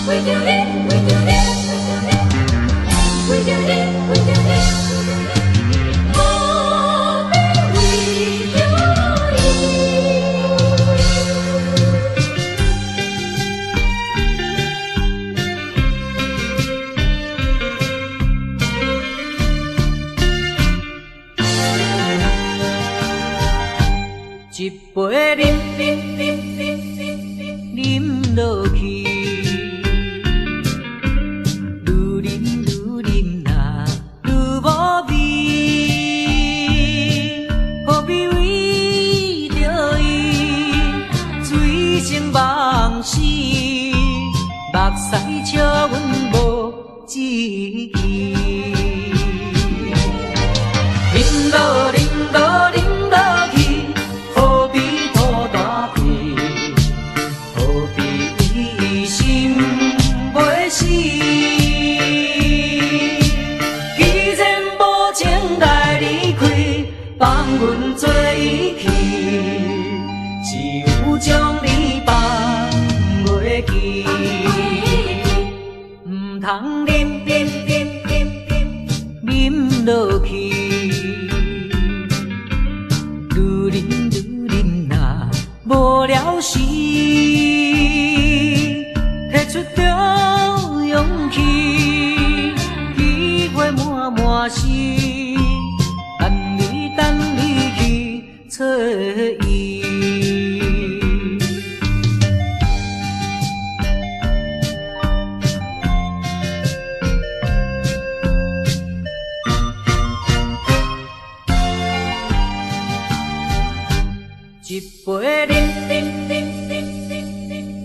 We do it, we do it, we do it, we do it. Oh, we do it. 一杯饮落去。目屎笑阮无志气，饮落饮落饮落去，何必吐大气？何必心袂死？既然无情该离开，放阮做伊去，只有将你放袂记。通饮落去，愈饮若无聊时，摕出着勇气，机会满是，等你去找伊。一杯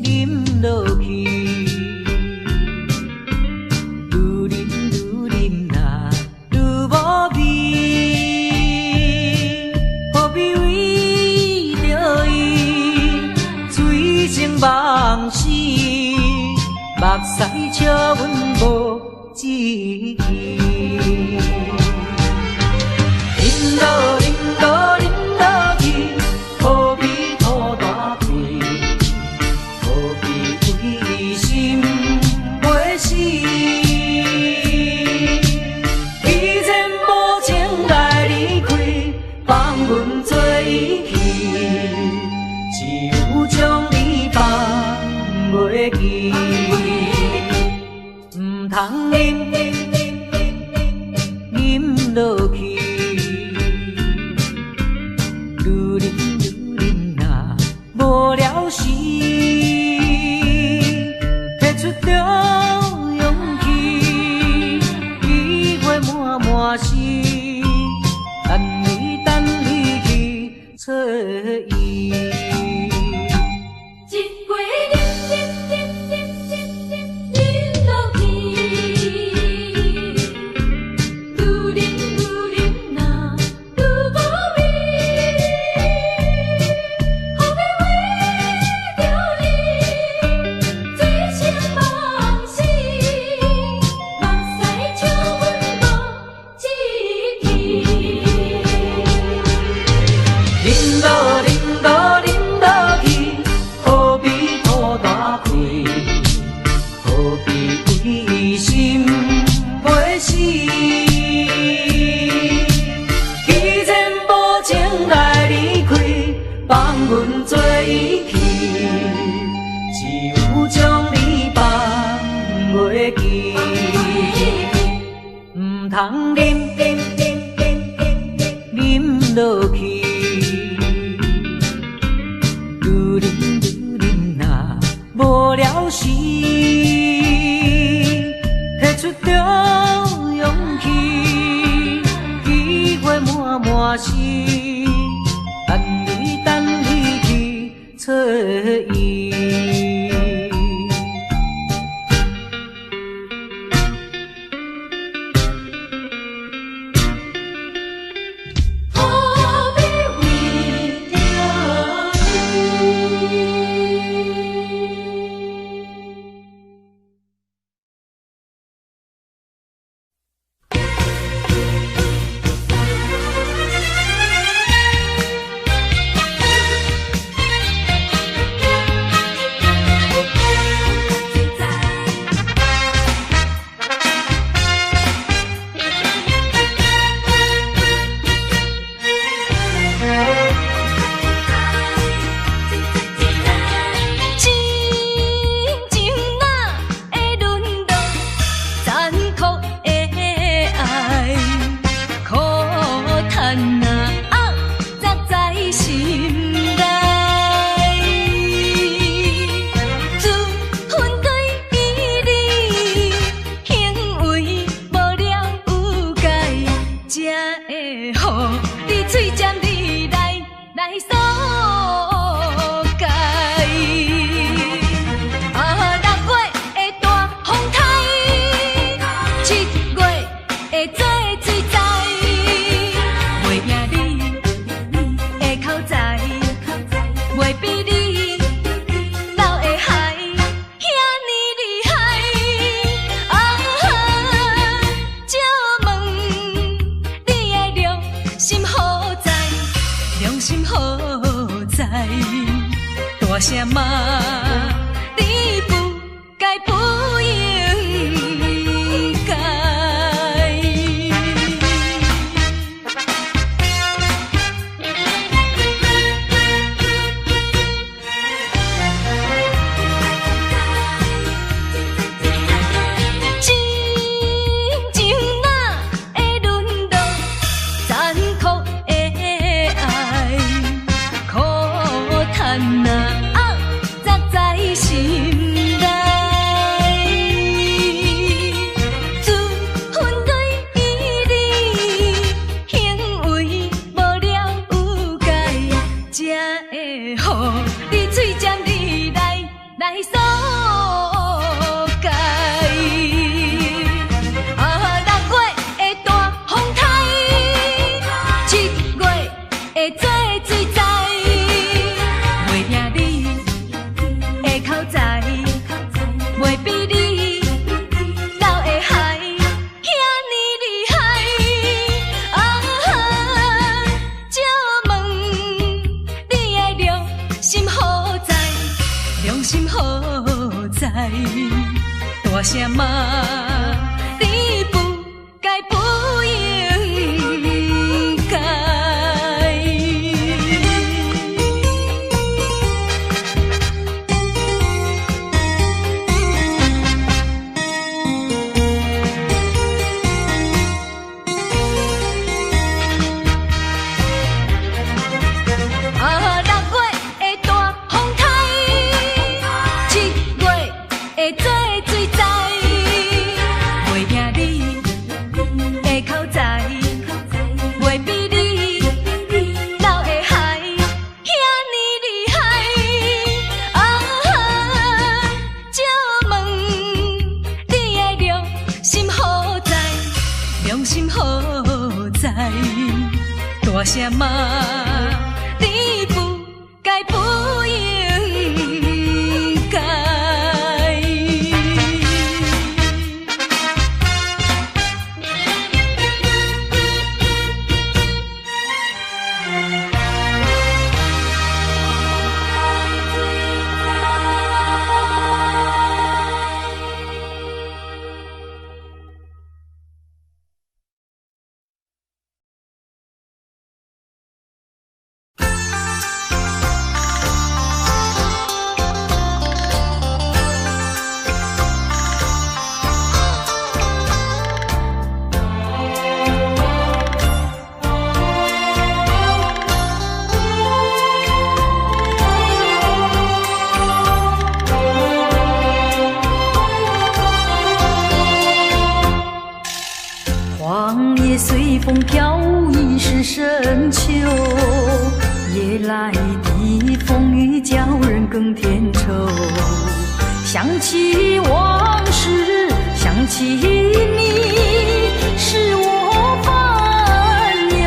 饮落去，愈饮若愈无味，何必为着伊醉生梦死？目屎笑阮无志气，饮落饮落去。何必吐大气？何必为心袂死？既然无情该离开，放阮做伊去，只有将你放袂记。唔通饮落去。无聊时，摕出着勇气，机会满是，等你去找伊。放阮做伊去，只有将你放袂记。唔通饮落去，愈饮若无聊时，摕出着勇气，机会满是。等你去找伊。在，大声骂你不该不应该。大声骂你不该不应该。大声骂你不该不应该。黄叶随风飘舞，已是深秋。夜来的风雨叫人更添愁。想起往事，想起你，使我烦忧。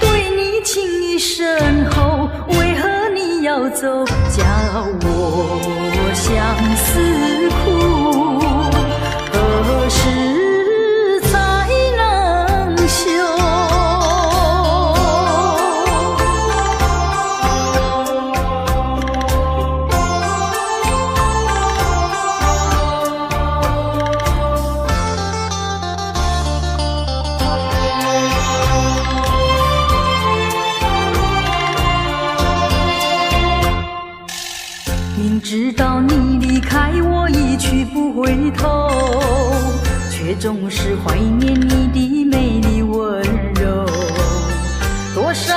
对你情意深厚，为何你要走？叫我相思苦，何时？明知道你离开我一去不回头，却总是怀念你的美丽温柔。多少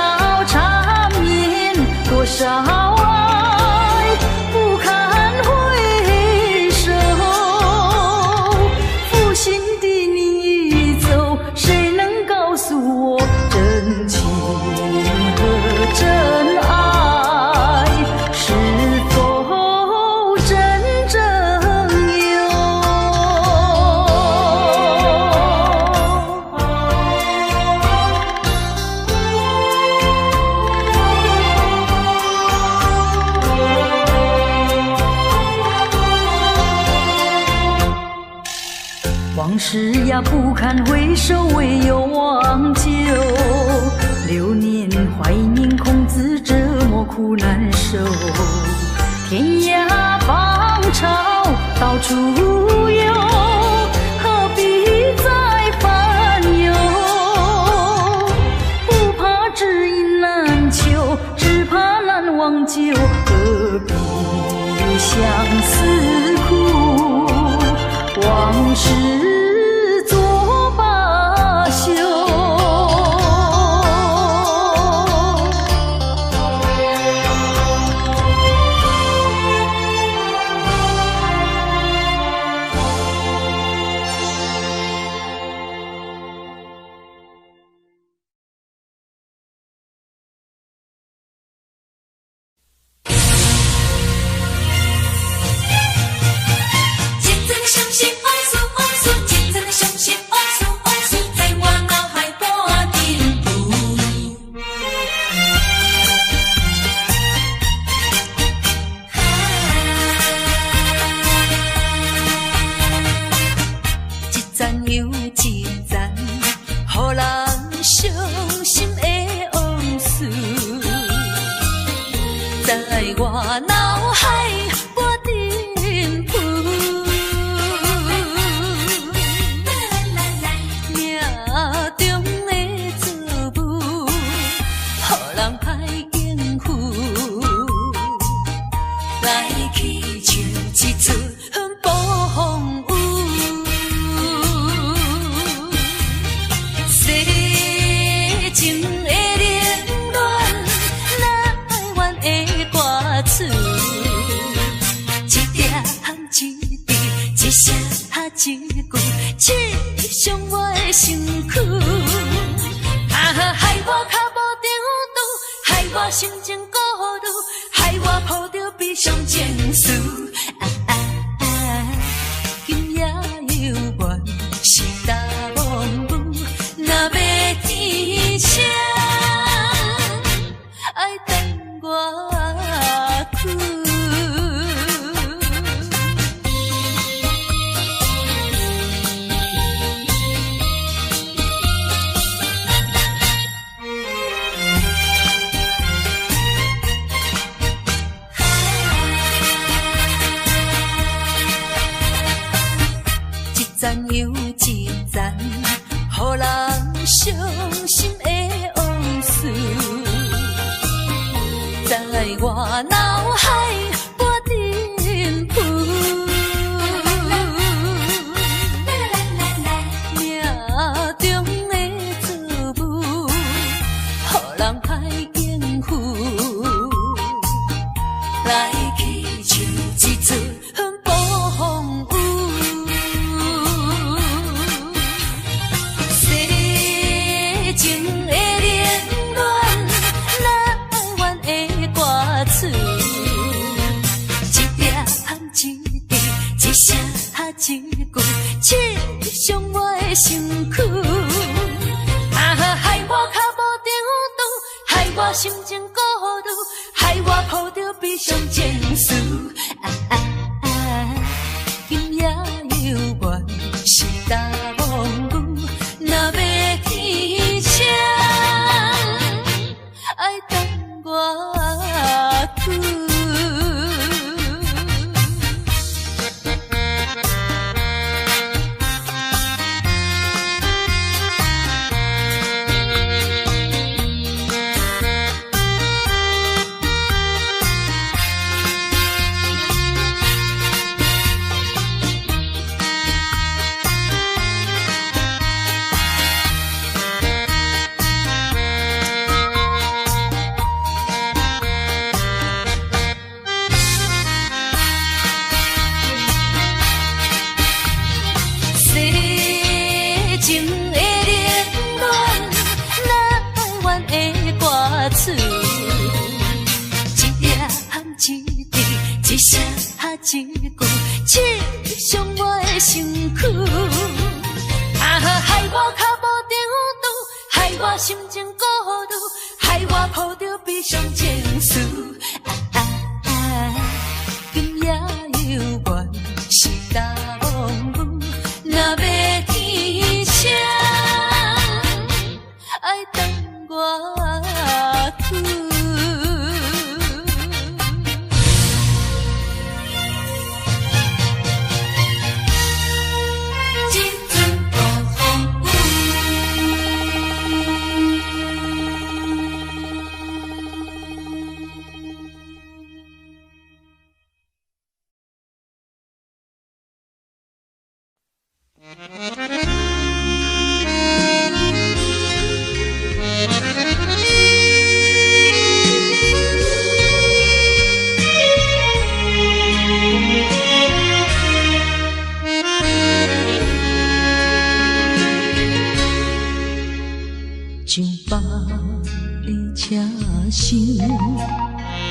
缠绵，多少爱，不堪回首。负心的你一走，谁能告诉我真情和真爱是否往事呀不堪回首，唯有忘旧。流年手，天涯芳草到处有，何必再烦忧？不怕知音难求，只怕难忘旧，何必相思苦？往事作罢休。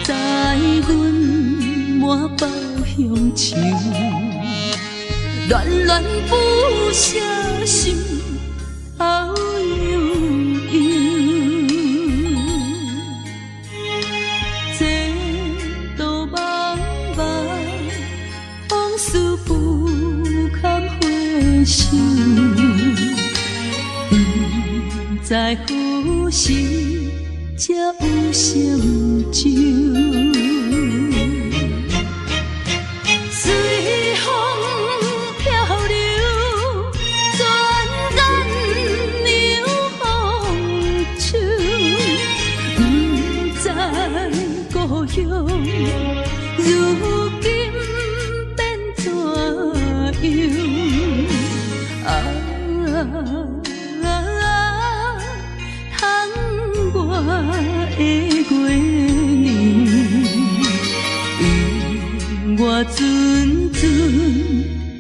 在阮满腹乡愁，恋恋不舍心后悠悠。这道茫茫往事不堪回首，不知何时才有成就。随风漂流，转染流风手，不知故乡如今变怎样？窗外的月亮，我阵阵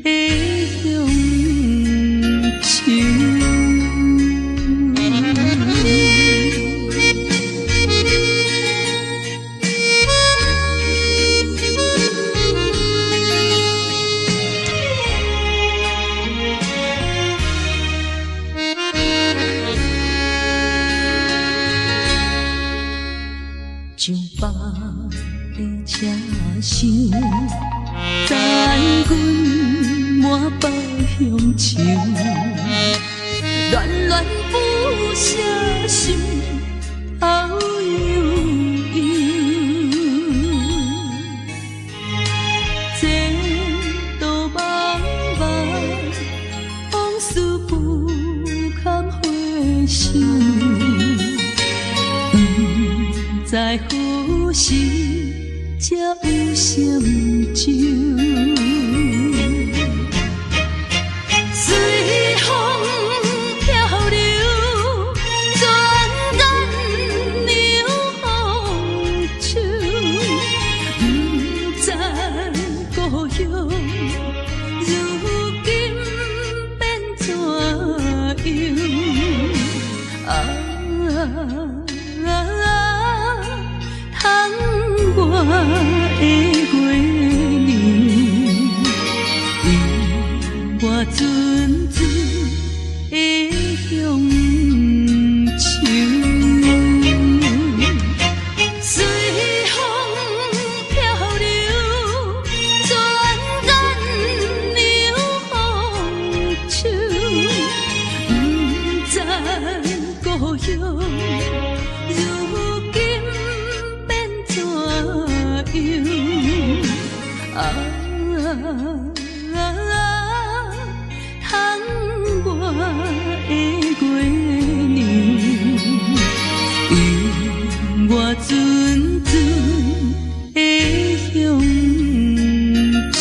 的乡愁。像北的车厢，载阮满腹乡愁，恋恋不舍心后悠悠。这道茫茫往事不堪回首，不知何时才有成就。随风漂流，转染流风手，不知故乡如今变怎样？窗外的月亮，我阵阵的乡愁。随风漂流，转染流风手，不知故乡如今变怎样？窗外的月亮，我阵阵的乡愁。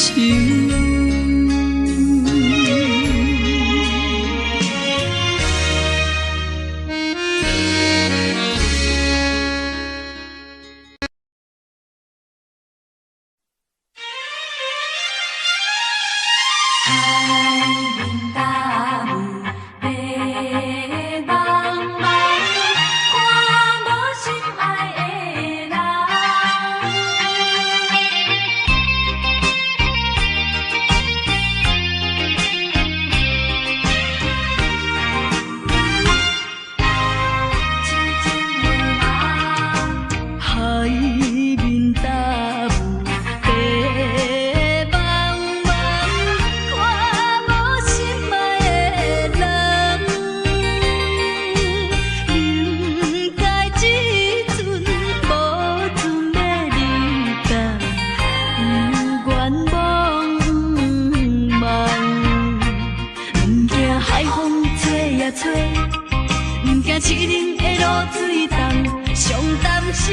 痴人的露水重，上担心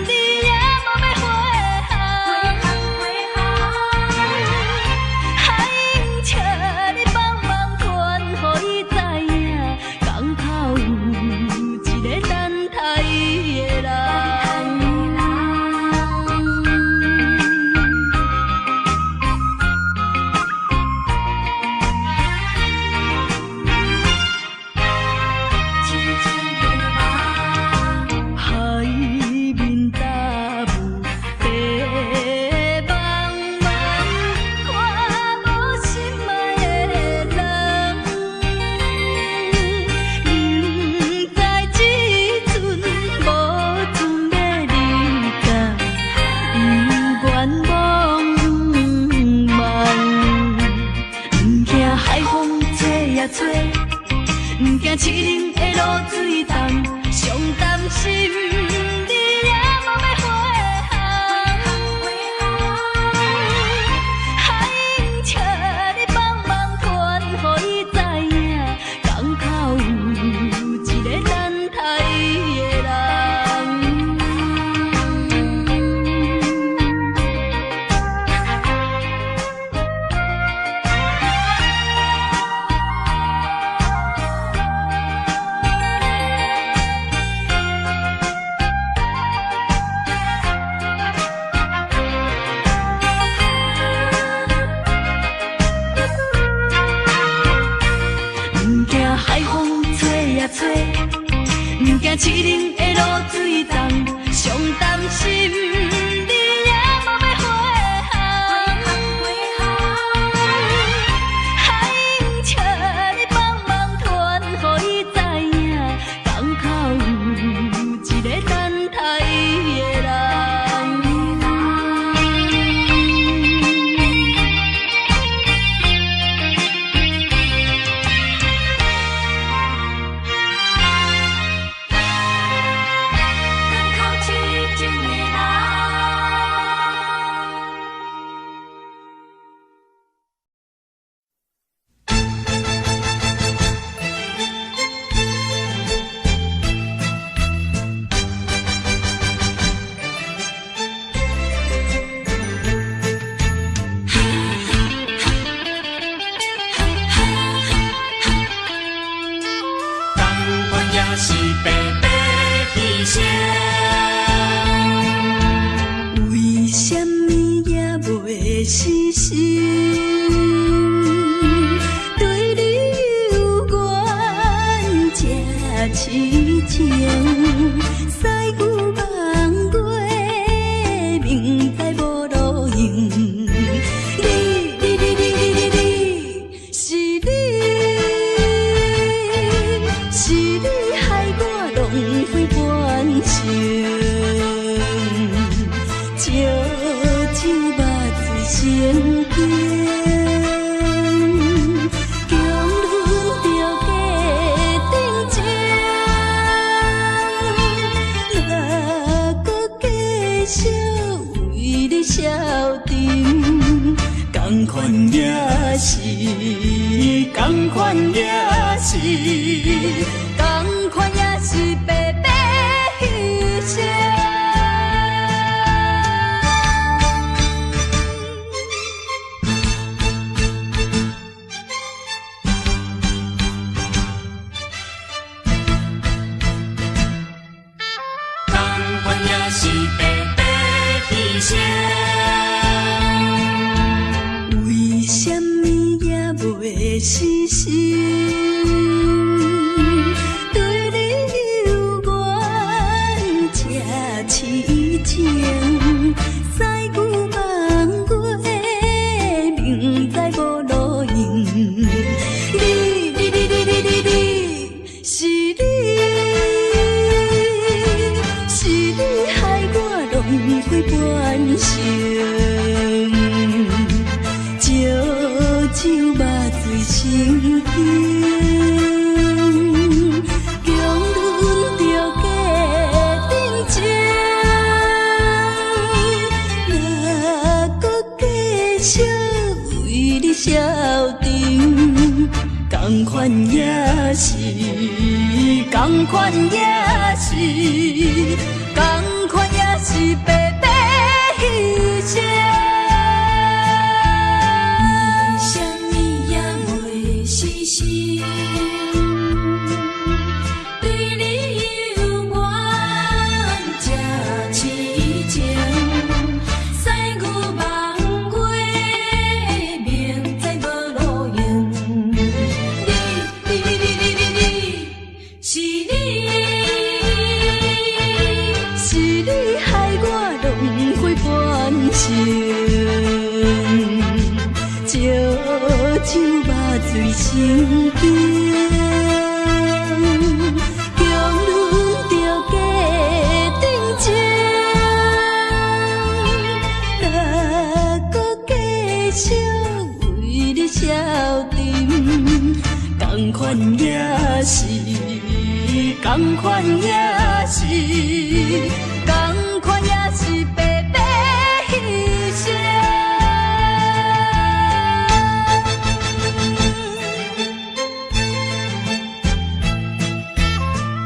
你也无要回航。海英请你帮忙传，予伊知影，港口有一个等待伊的人。海边同款也是，同款也是，同款也是白白牺牲。同款也是白白牺牲。为什么也袂死心？对你有缘这痴情，西旧梦过，明知无路用。你，是你，是你害我浪费半生。烧酒肉醉心惊，强忍着假定情，若搁继续为你消沉，同款也是，同款也是，同款也是白白牺牲。对你有缘这痴情，西牛梦过，明知无路用。你，是你，是你害我浪费半生，烧酒肉醉心惊。消沉，同款也是，同款也是，同款也是白白牺牲。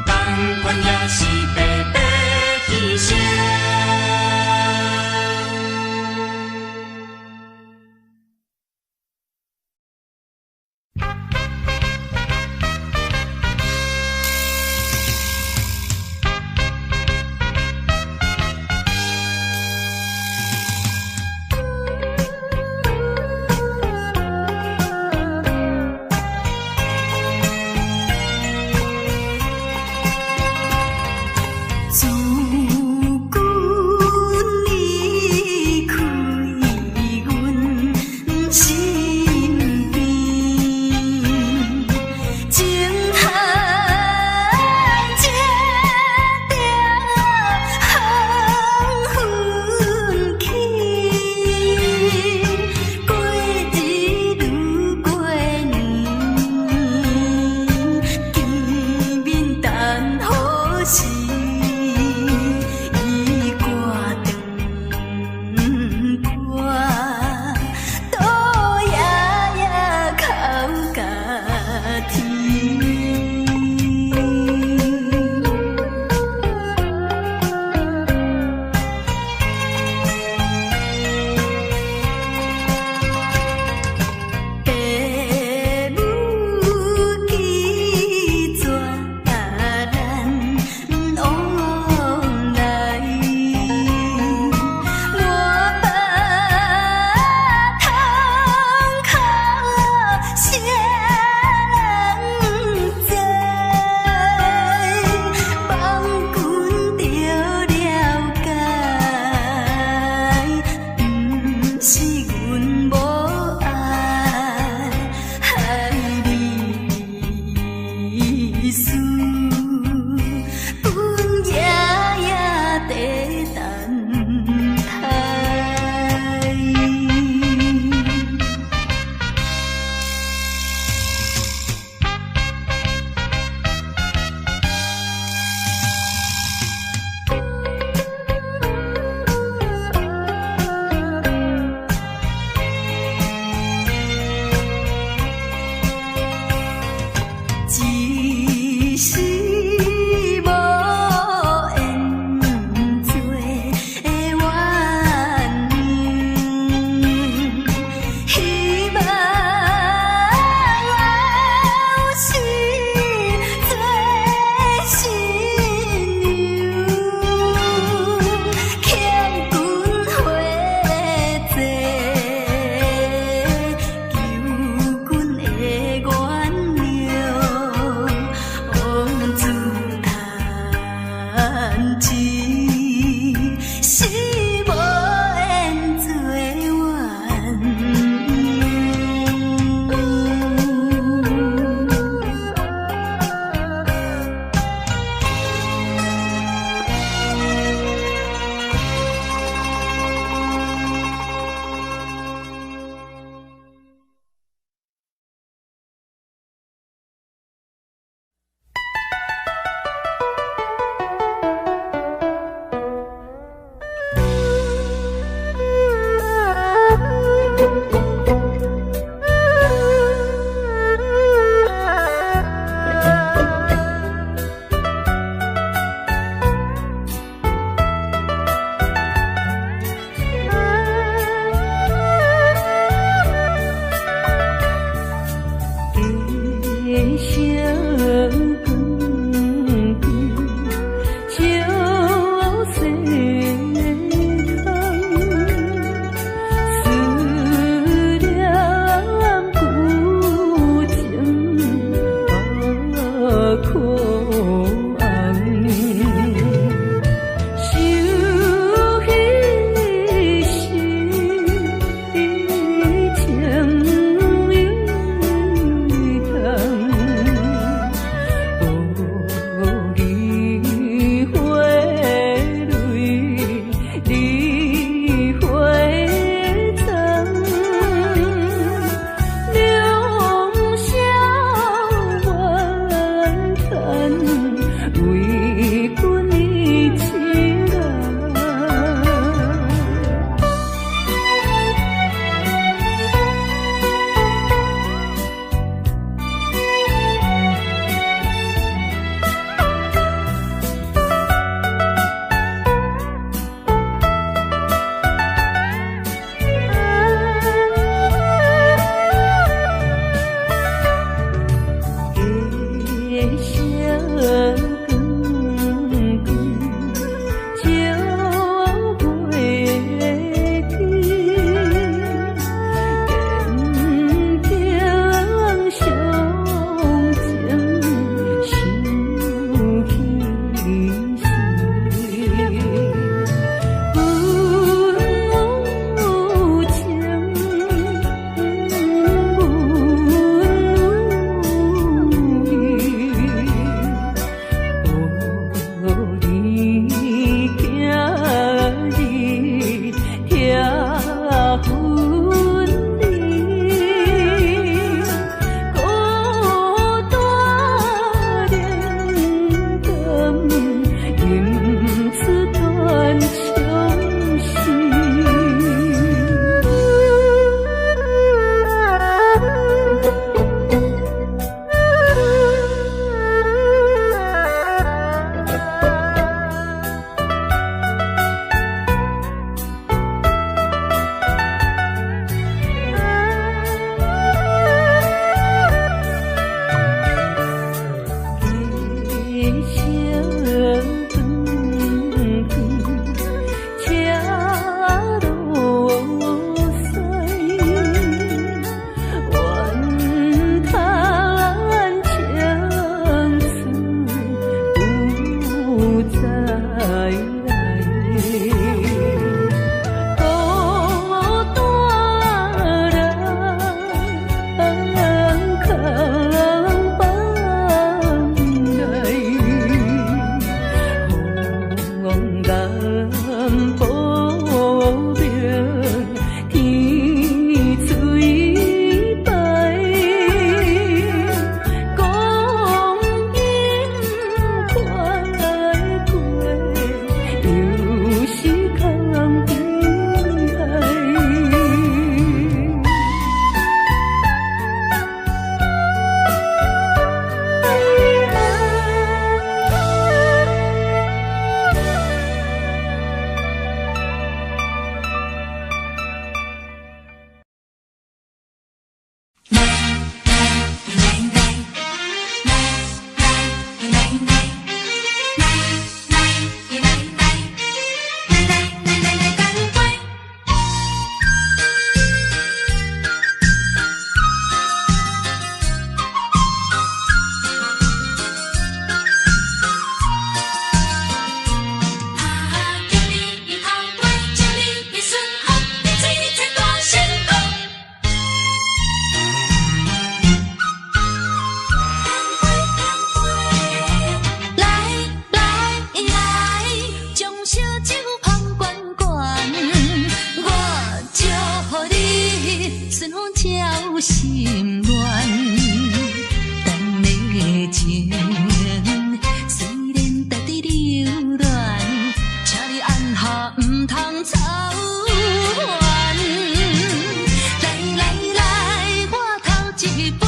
同款也是白白牺牲。心乱。咱的情虽然值得留恋，请你按下唔通操烦。来来来，我头一杯，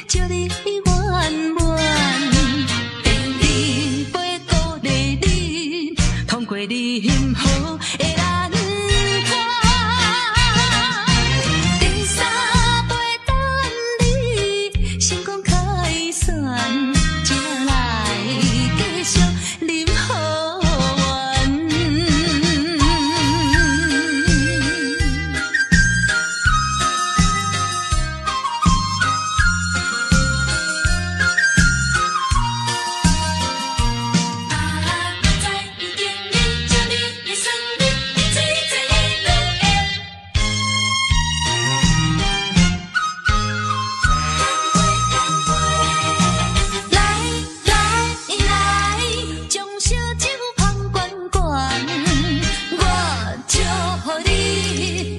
祝你圆满。第二杯鼓励你，通过你幸福的难关。第三杯等你成功开选，才来继续饮好运。在一点里，祝你的生日一切一切的如愿。来来来，将烧酒捧罐罐，我祝福你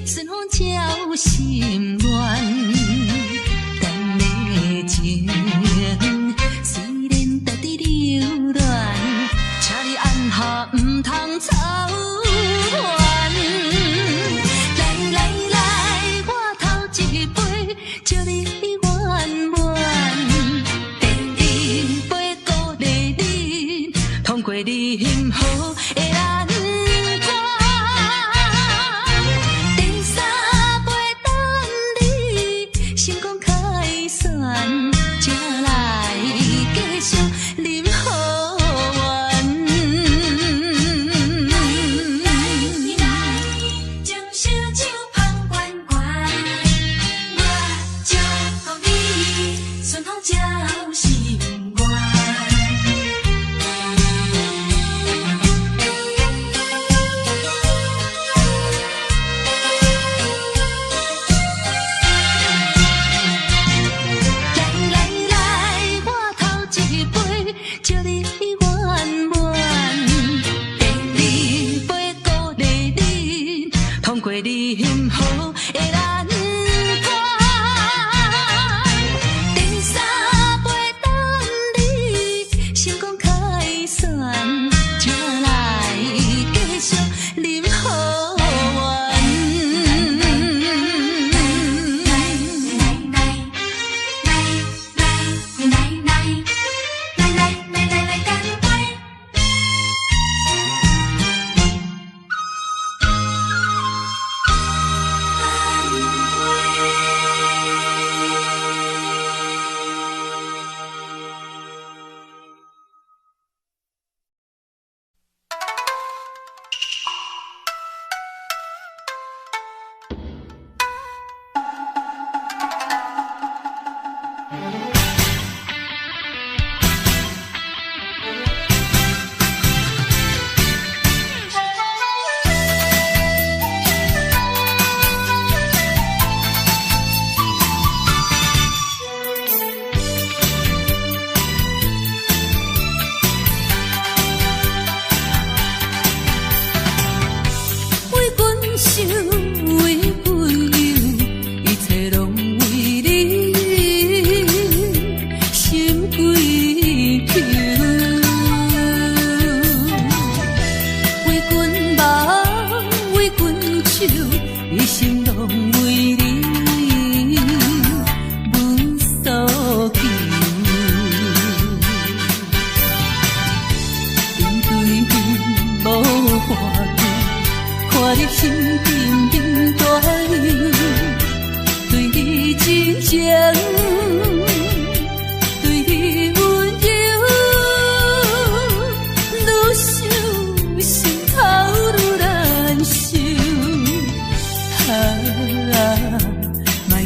顺风照心愿。咱的情虽然值得留恋，请你按下唔通操烦。来来来，我头一杯，祝你圆满。第二杯鼓励你，通过你幸福的难关。第三杯等你成功开选，才来继续饮好运。将烧酒捧罐罐，我祝福你顺风照心愿。来来来，我头一杯，祝你圆满。第二杯鼓励你，通过你幸福的难关。第三杯等你成功开选，才来继续饮好运。来，干杯！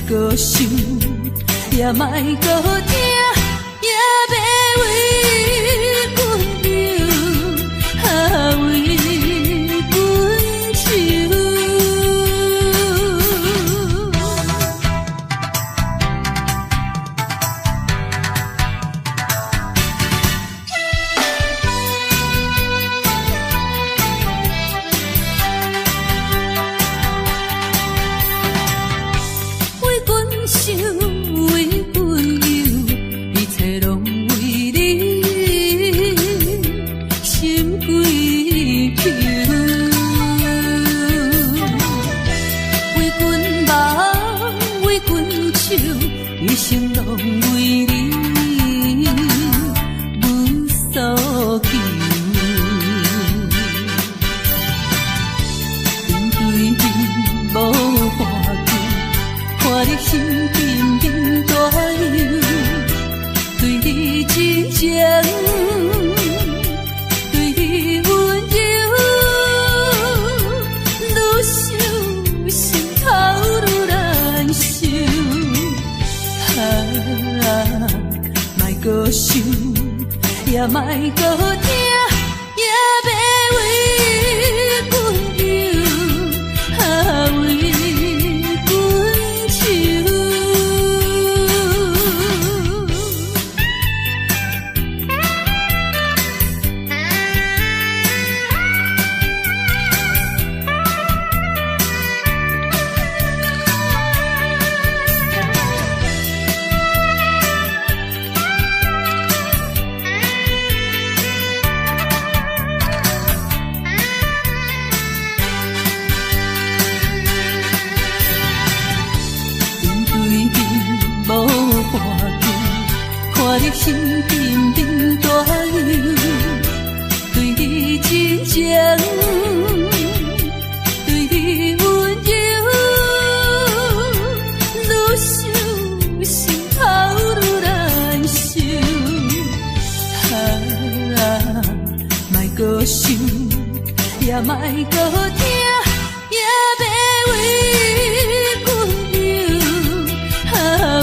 搁想，也莫搁听，也要为阮忧，为阮愁。为阮想。莫搁听，也要为阮忧，为阮愁。看你心沉沉大流，对你真情，对你温柔，愈想心头愈难受。莫搁想，也莫搁听，也要为阮忧，为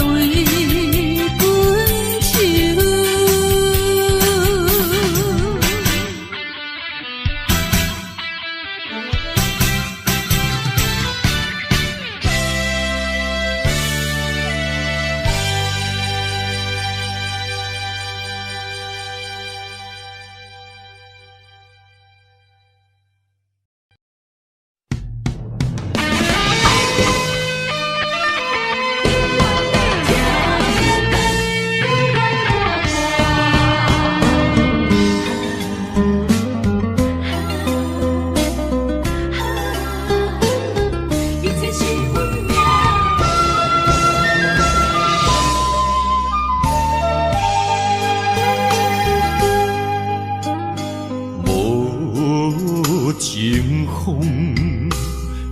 情风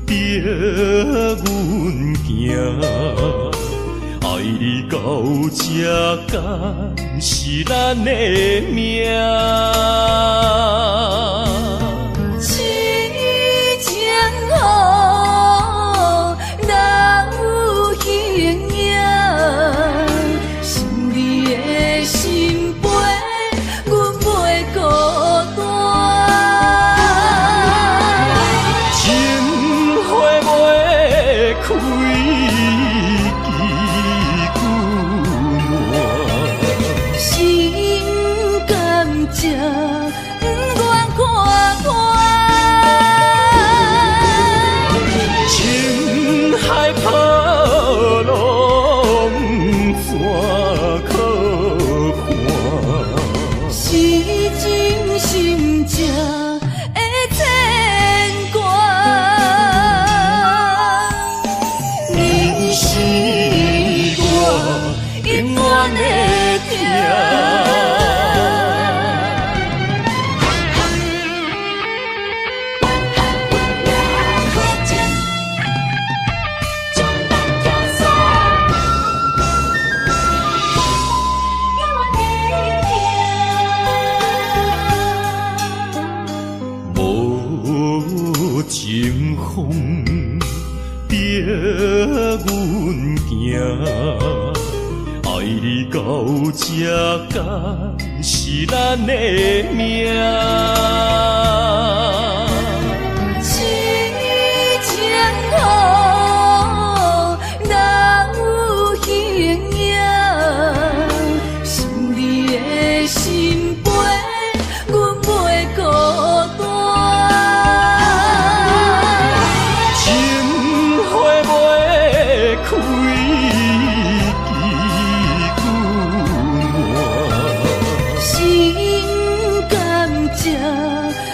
逼阮行，爱你到这敢是咱的命。痴情好，哪有形影？想你的心悲，阮袂孤单。开枝久暖，心甘情不愿看看，情海波浪怎可看？是真心正的牵挂。你是我永远的疼。情风逼阮行，爱你到这敢是咱的命。痴情好，哪有形影？想你的心悲，阮袂孤单。开枝久暖，心甘情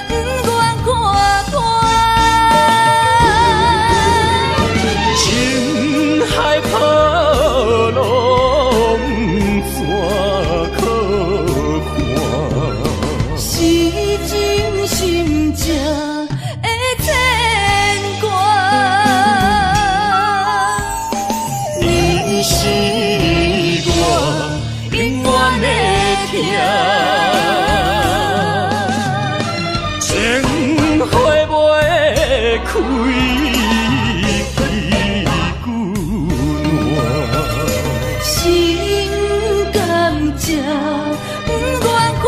不愿看看，情海波浪怎可看？是真心正的牵挂。你是我永远的疼，情花袂开枝久暖，心甘情不愿看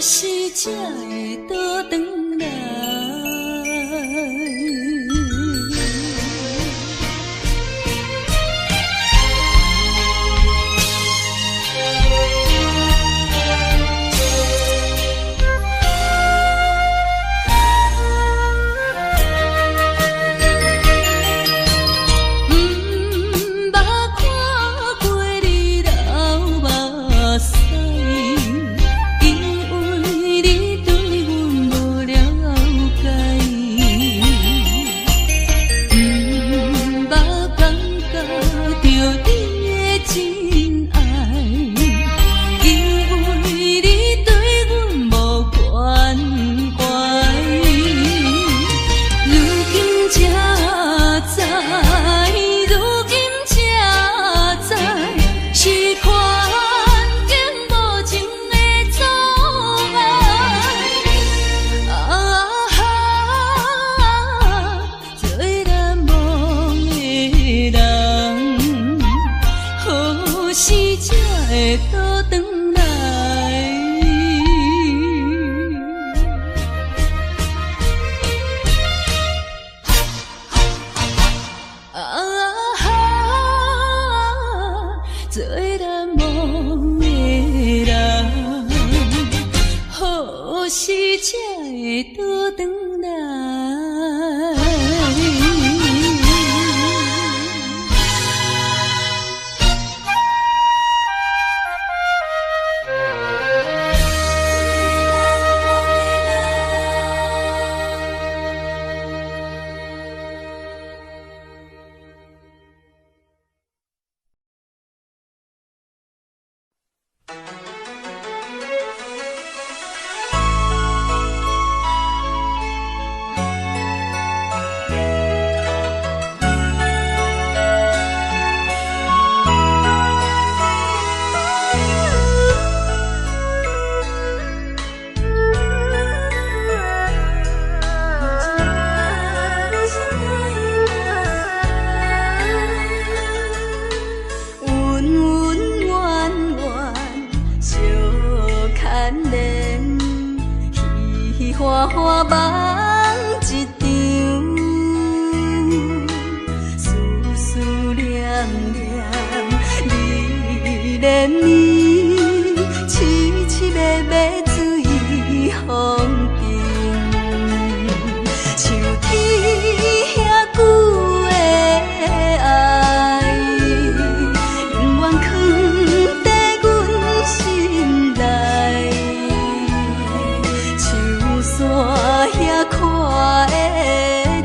时才会倒转来？花花梦一场，思思念念，你恋你，凄凄密密水风中，像天遐久的爱，永远藏在阮心内。山遐看的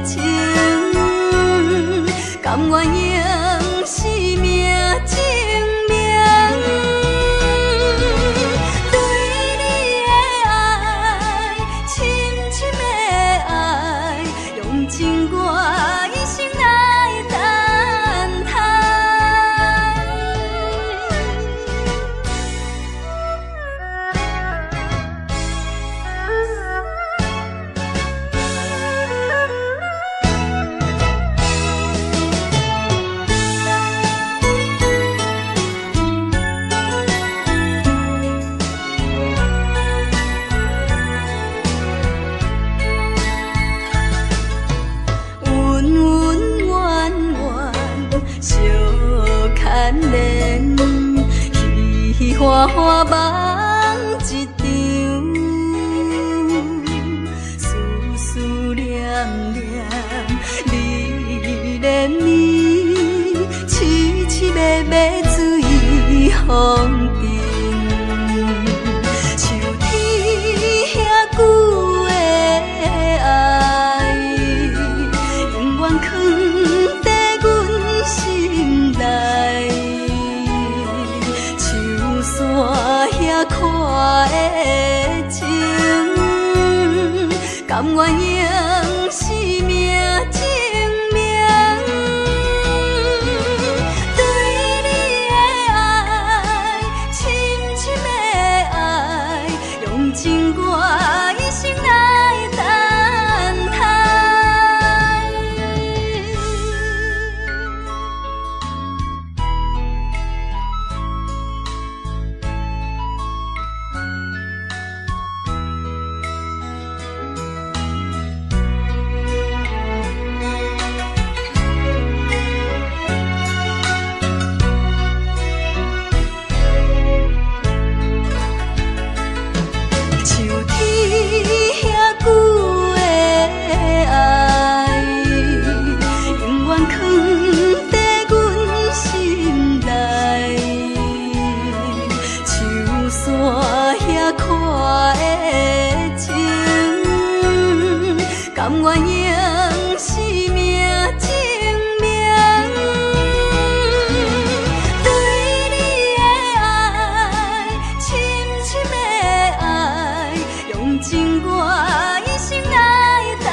情，甘愿用生命证明，对你的爱，深深的爱，用情我一生来等待。花花梦一场，思思念念，你恋你，凄凄密密水风中，像天遐久的爱，永远藏在阮心内。山遐看的情，甘愿用生命证明，对你的爱，深深的爱，用情我一生来等待。甘愿用生命证明，对你的爱，深深的爱，用情我一生来等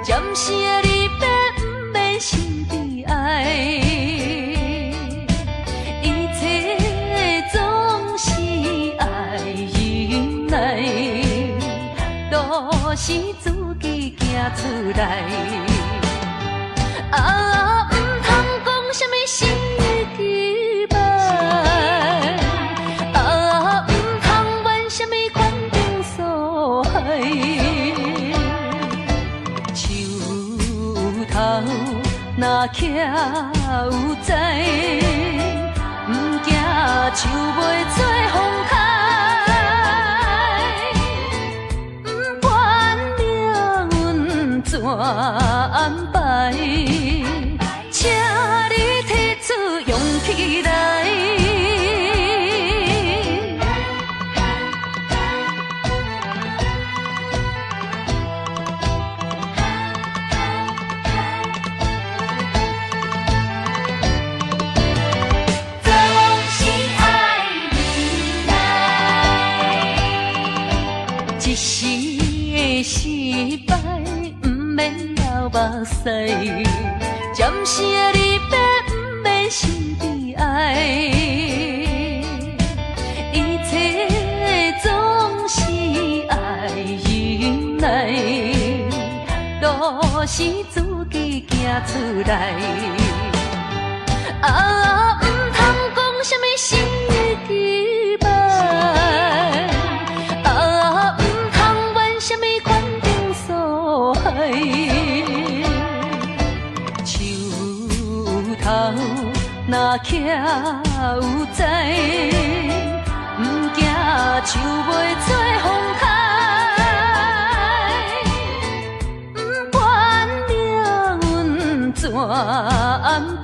暂时的离别，不免心悲哀。一切总是爱忍耐，都是自己行出来。啊，唔通讲什么心期盼，啊，唔通怨什么款定所害。头若徛有在，不惊树袂做风开，不管命运怎安排，请你提出勇气来。失败不免流目屎，暂时的离别不免心悲哀。一切总是爱忍耐，都是自己行出来。啊，唔通讲什么心期盼。树头若徛有在，不惊树袂做风开，不管命运怎安排，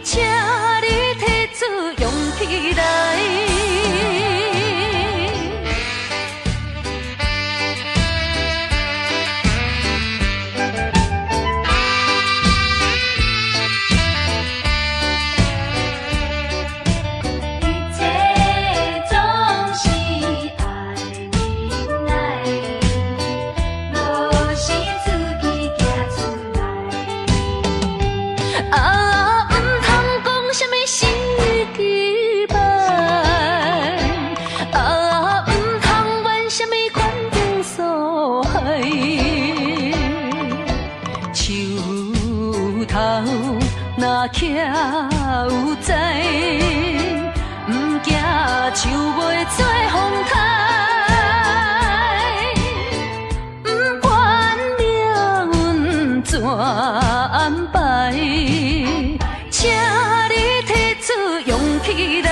请你提出勇气来。若徛有在，不惊树袂做风开，不管命运怎安排，请你提出勇气来。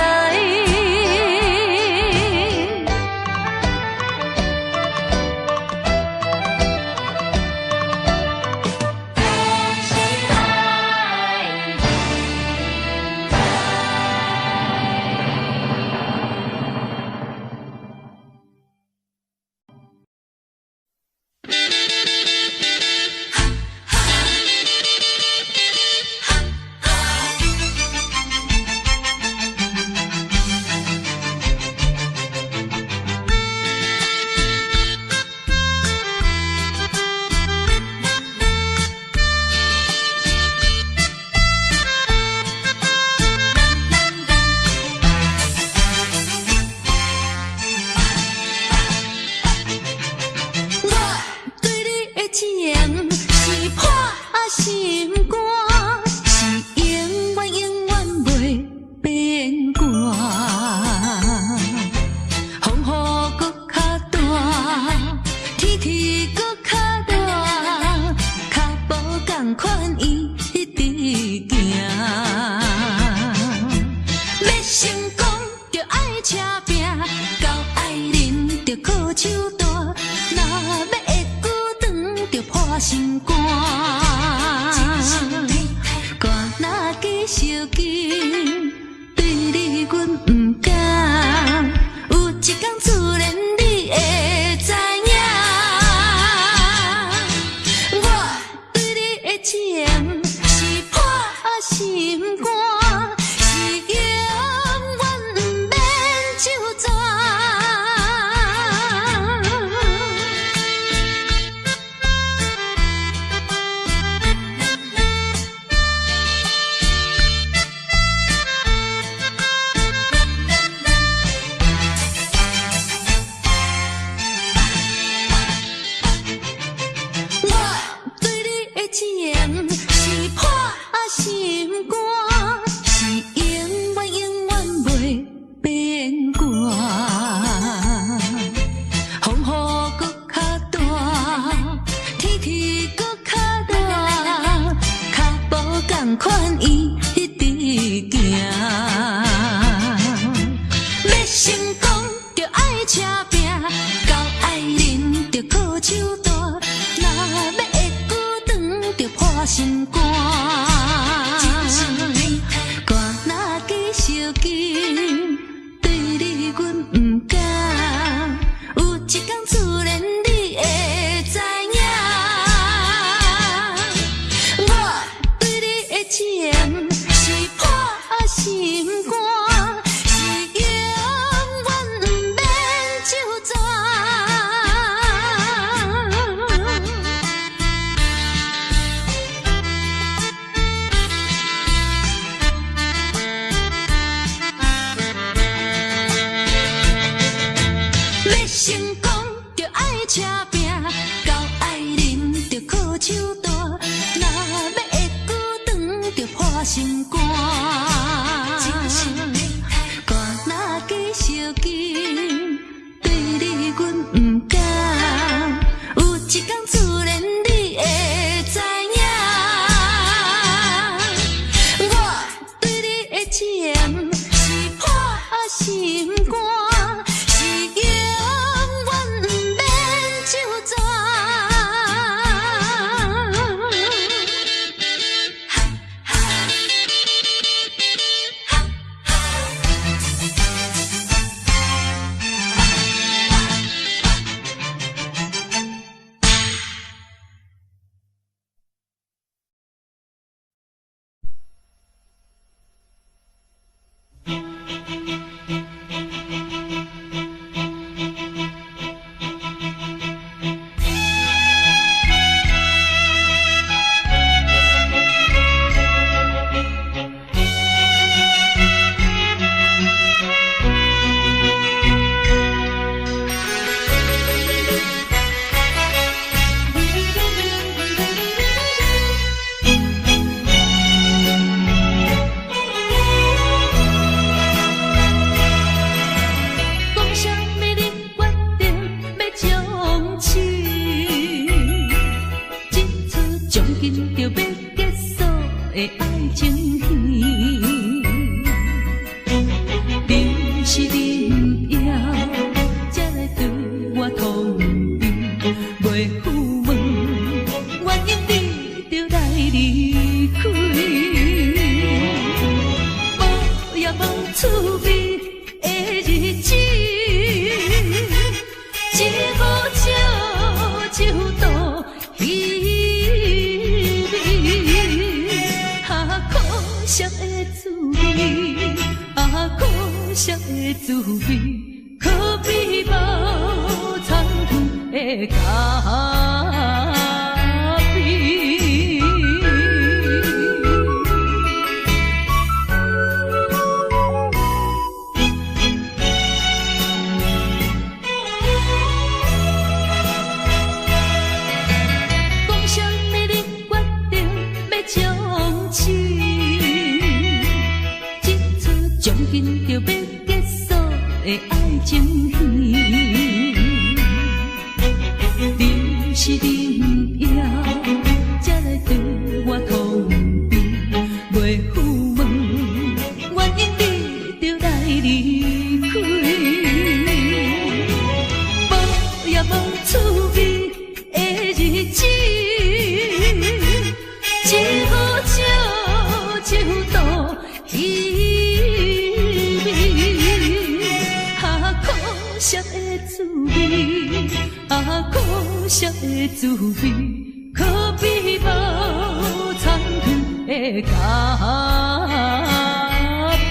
心肝，是永远永远袂变卦。风雨搁较大，天气搁较热，脚步同款一直行。要成功着爱车拼，到爱人着靠手大，若要会久长着破心肝。歌若继续紧，对你阮不敢，有一天自然你会知影。我对你的情是破心肝，是永远不免手纸。我对你的情是破心肝，是永远永远袂变卦。风雨搁较大，天气搁较热，脚步同款一直行。要成功着爱车拼，到爱人着靠手大，若要会久长着破心肝。歌若继续紧，对你阮不敢，有一天自然你会知影。我对你的情是破心肝，是永远不免手纸。要成功着爱车拼，到爱人着靠手大，若要会久长着破心肝。歌若继续紧，对你阮不敢，有一天自然你会知影。我对你的情是破心肝，是永远不免手纸。讲啥物你决定要将痴，这出将近就要结束的爱情戏，你是恁要才来对我通知，袂赴问原因你就来离开，无也无趣味的日子。一壶酒酒倒稀微，可惜的滋味，可惜的滋味，可比无残酷的咖啡。讲啥物你决定紧着要结束的爱情戏，你是恁也才来对我通知，袂赴问原因你就来离开，无也无趣味的日子，只好借酒度稀微，可惜的滋味，可惜的滋味，可比无参团的咖啡。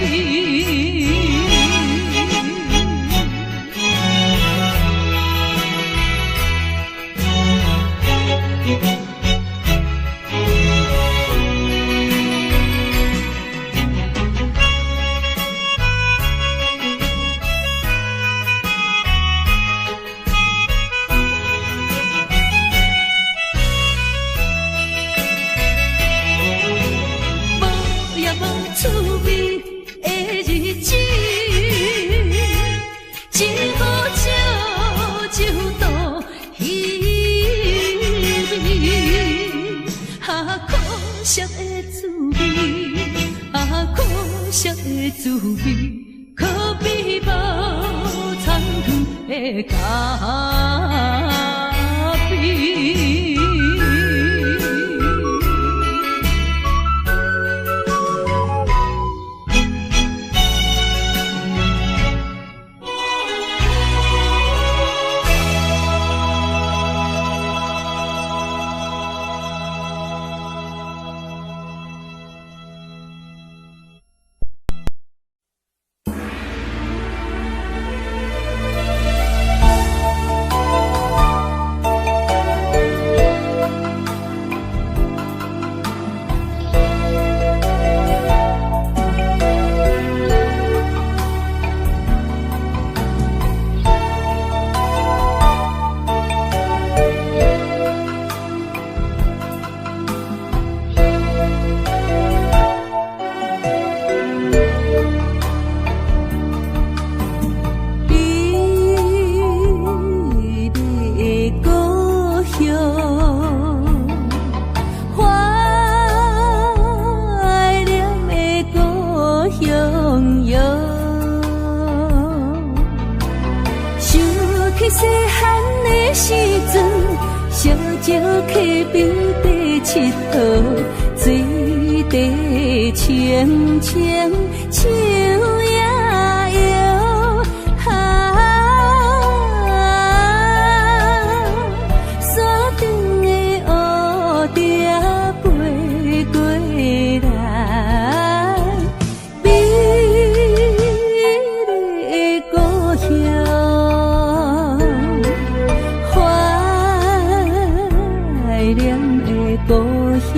趣味的日子，只好借酒度稀微，可惜的滋味，可惜的滋味，可比无参团的咖啡。清清秋也摇，山顶的乌蝶飞过来，美丽的故乡，怀念的故乡。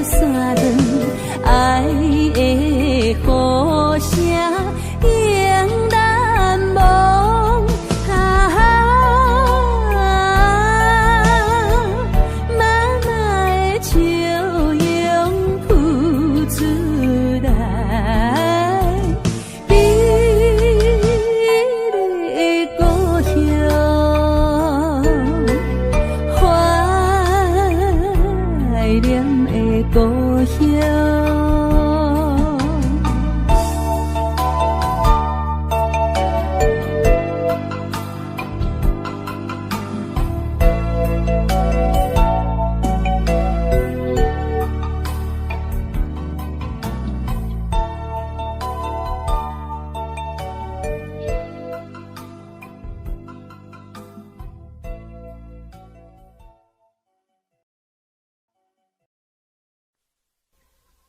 山长，爱的呼声永难忘。妈妈的笑容浮出来，美丽的故乡，怀念的故乡。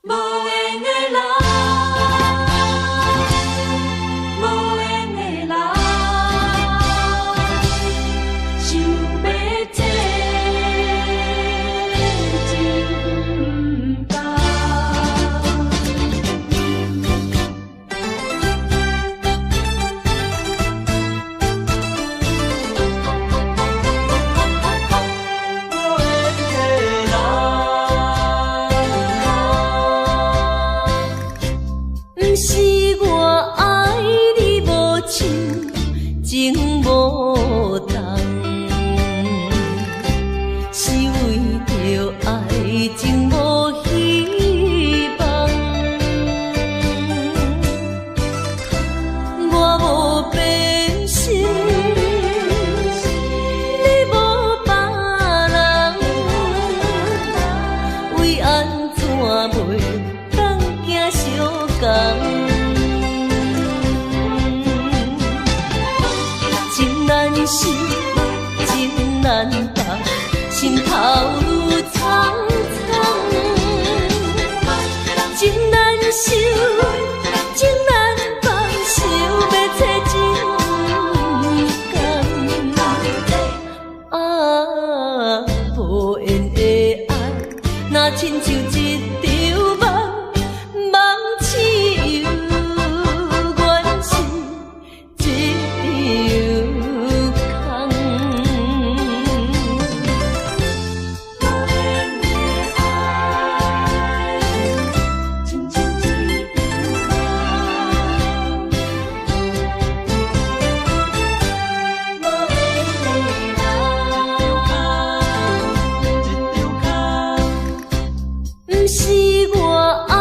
无缘的人，无缘的人，想要这真不到。不是我爱你无像情无重，是为着爱情无希望。我无变心，你无别人，为安怎袂当行相共？情难舍，情难放，心头愈苍苍。情难收，情难放，想要找真甘。啊，无缘的爱，若亲像一场梦，梦似有缘是一场空。无缘的爱，亲像一场梦，无缘的人，不是我爱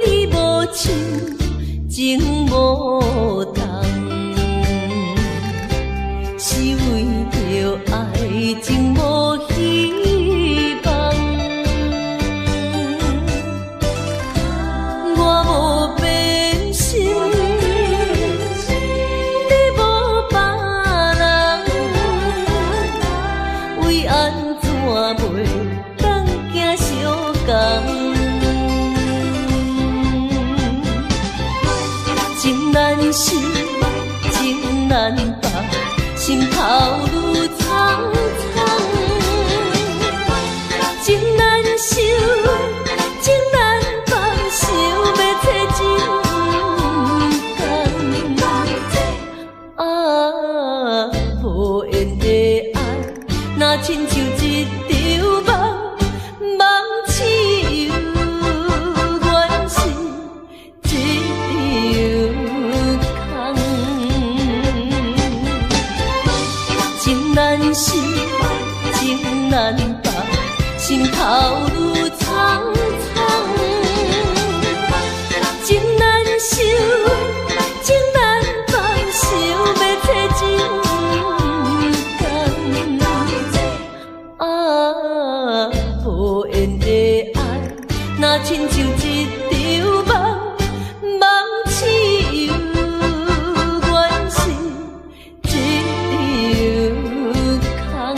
你无像情无重，是为着爱情无希望。我无变心，你无别人，为安怎袂当行相共？情难舍，情难放，心头愈苍苍。情难收，情难放，想要找真甘。啊，无缘的爱，若亲像一场梦，梦似有缘是一场空。情难舍，情难放，心头愈苍苍。情难收，情难放，想要找真甘。啊，无缘的爱，若亲像一场梦，梦似有缘是一场空。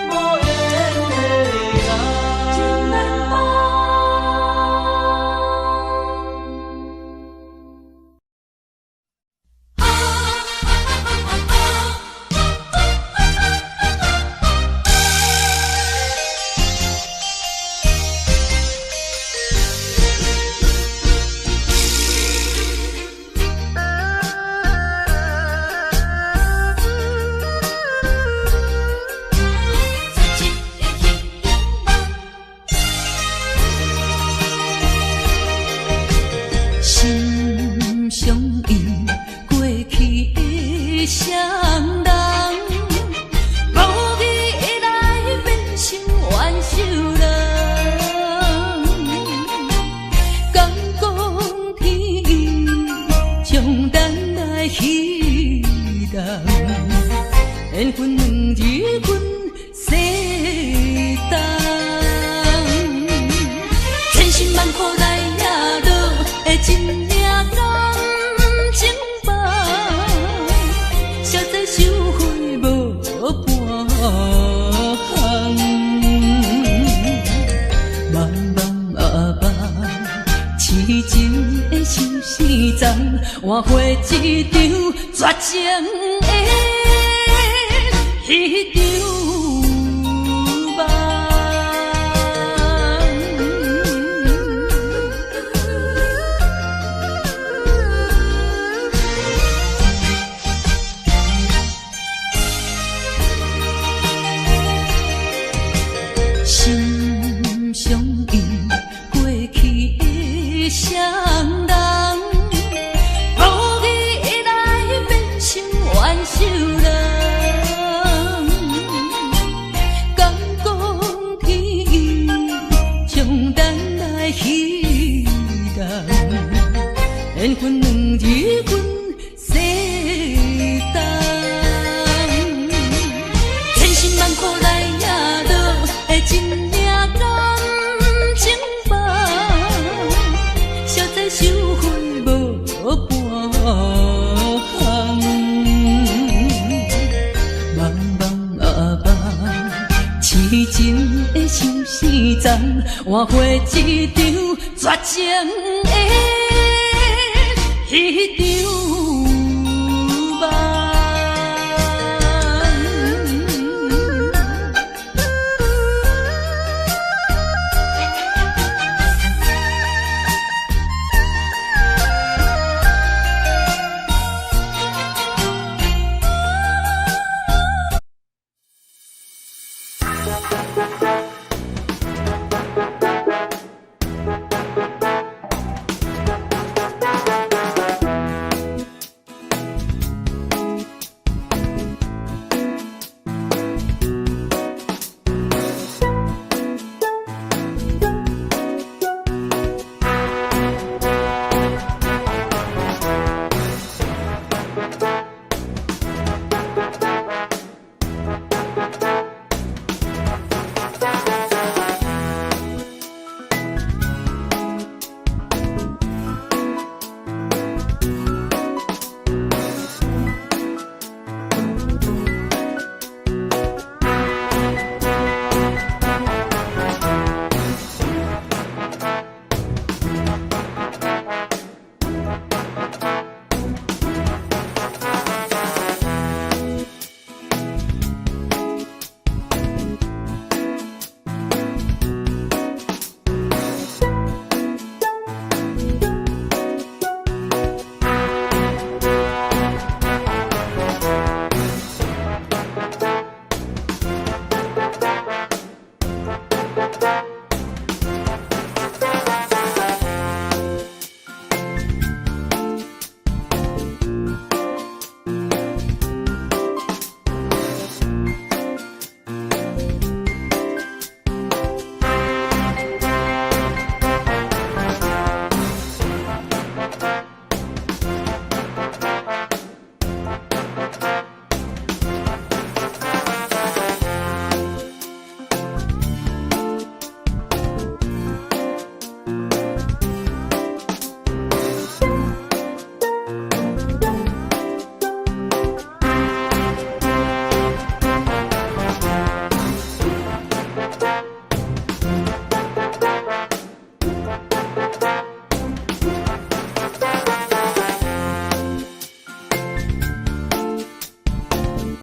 无缘的人，真难忘。缘分两日阮世东，千辛万苦来也落的真命甘情梦，实在收回无半项。茫茫啊茫，痴情的相思丛，换回一场绝情的迄场梦。心相依，过去的双人，无意来变成冤仇人。敢讲天意，将咱来彼人，缘分两日阮世东，千辛万苦来也落的真命甘情梦，实在收回无半项。茫茫啊茫，痴情的相思丛，换回一场绝情的迄场。